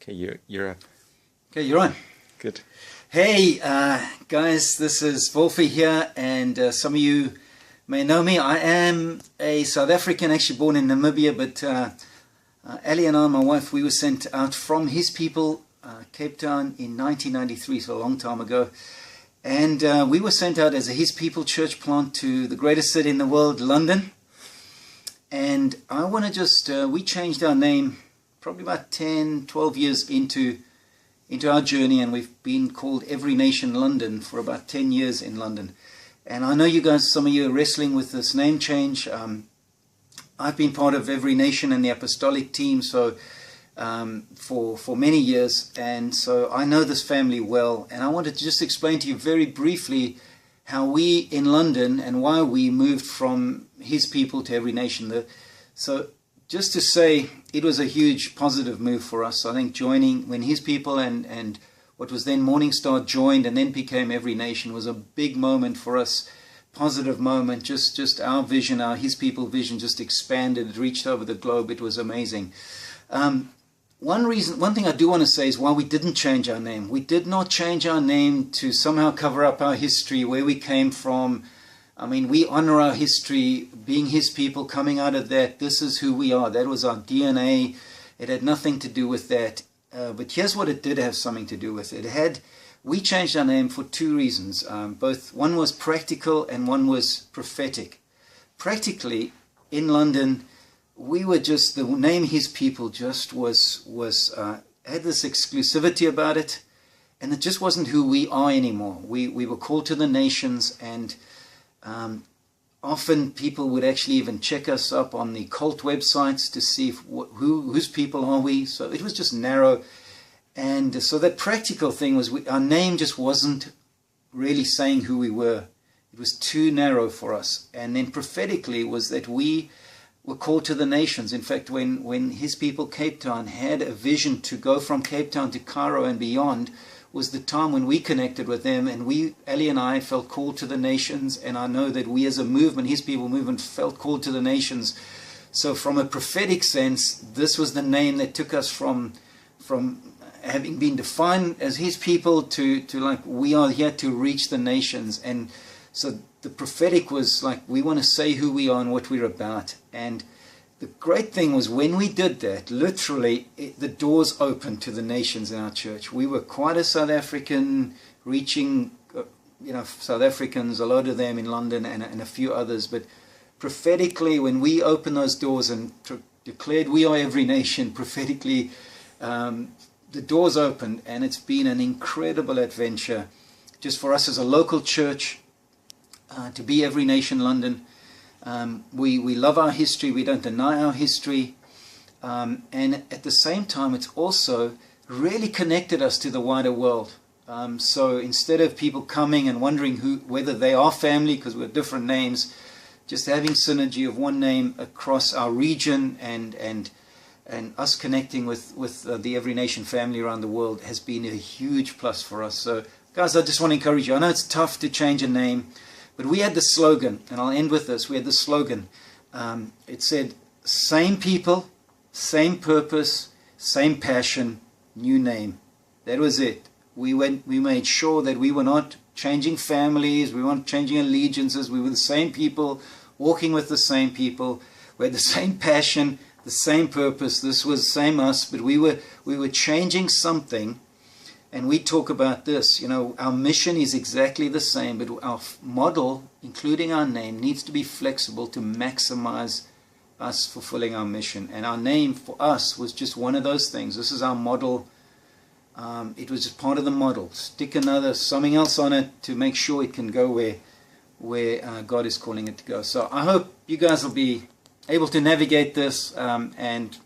Okay, you're up. Okay, you're on. Good. Hey, guys, this is Wolfi here, and some of you may know me. I am a South African, actually born in Namibia, but Ali and I, my wife, we were sent out from his people, Cape Town, in 1993, so a long time ago. And we were sent out as a His People church plant to the greatest city in the world, London. And I want to just, we changed our name probably about 10, 12 years into our journey, and we've been called Every Nation London for about 10 years in London. And I know you guys, some of you are wrestling with this name change. I've been part of Every Nation and the apostolic team for many years, and so I know this family well. And I wanted to just explain to you very briefly how we in London and why we moved from His People to Every Nation. So just to say, it was a huge positive move for us. I think joining when His People and what was then Morning Star joined and then became Every Nation was a big moment for us, positive moment. Just our vision, our His People vision just expanded, it reached over the globe. It was amazing. One thing I do want to say is why we didn't change our name. We did not change our name to somehow cover up our history, where we came from. I mean, we honor our history, being His people, coming out of that. This is who we are. That was our DNA. It had nothing to do with that. But here's what it did have something to do with. We changed our name for two reasons. One was practical and one was prophetic. Practically, in London, we were just, the name His People just had this exclusivity about it, and it just wasn't who we are anymore. We were called to the nations, and often people would actually even check us up on the cult websites to see whose people are we. So it was just narrow. And so that practical thing was our name just wasn't really saying who we were. It was too narrow for us. And then prophetically was that we were called to the nations. In fact, when His People Cape Town had a vision to go from Cape Town to Cairo and beyond, was the time when we connected with them, and Ali and I, felt called to the nations. And I know that we as a movement, His People movement, felt called to the nations. So from a prophetic sense, this was the name that took us from having been defined as His people to like, we are here to reach the nations. And so the prophetic was like, we want to say who we are and what we're about. And the great thing was when we did that, literally, the doors opened to the nations in our church. We were quite a South African, reaching, South Africans, a lot of them in London and a few others. But prophetically, when we opened those doors and declared we are Every Nation, prophetically, the doors opened, and it's been an incredible adventure just for us as a local church to be Every Nation London. We love our history, we don't deny our history, and at the same time it's also really connected us to the wider world. So instead of people coming and wondering whether they are family because we're different names, just having synergy of one name across our region and us connecting with the Every Nation family around the world has been a huge plus for us. So guys, I just want to encourage you. I know it's tough to change a name, but we had the slogan, and I'll end with this. We had the slogan. It said, same people, same purpose, same passion, new name. That was it. We made sure that we were not changing families, we weren't changing allegiances. We were the same people, walking with the same people. We had the same passion, the same purpose. This was same us, but we were changing something. And we talk about this, our mission is exactly the same, but our model, including our name, needs to be flexible to maximize us fulfilling our mission. And our name for us was just one of those things. This is our model. It was just part of the model. Stick something else on it to make sure it can go where God is calling it to go. So I hope you guys will be able to navigate this, and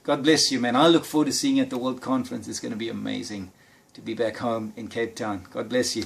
God bless you, man. I look forward to seeing you at the World Conference. It's going to be amazing to be back home in Cape Town. God bless you.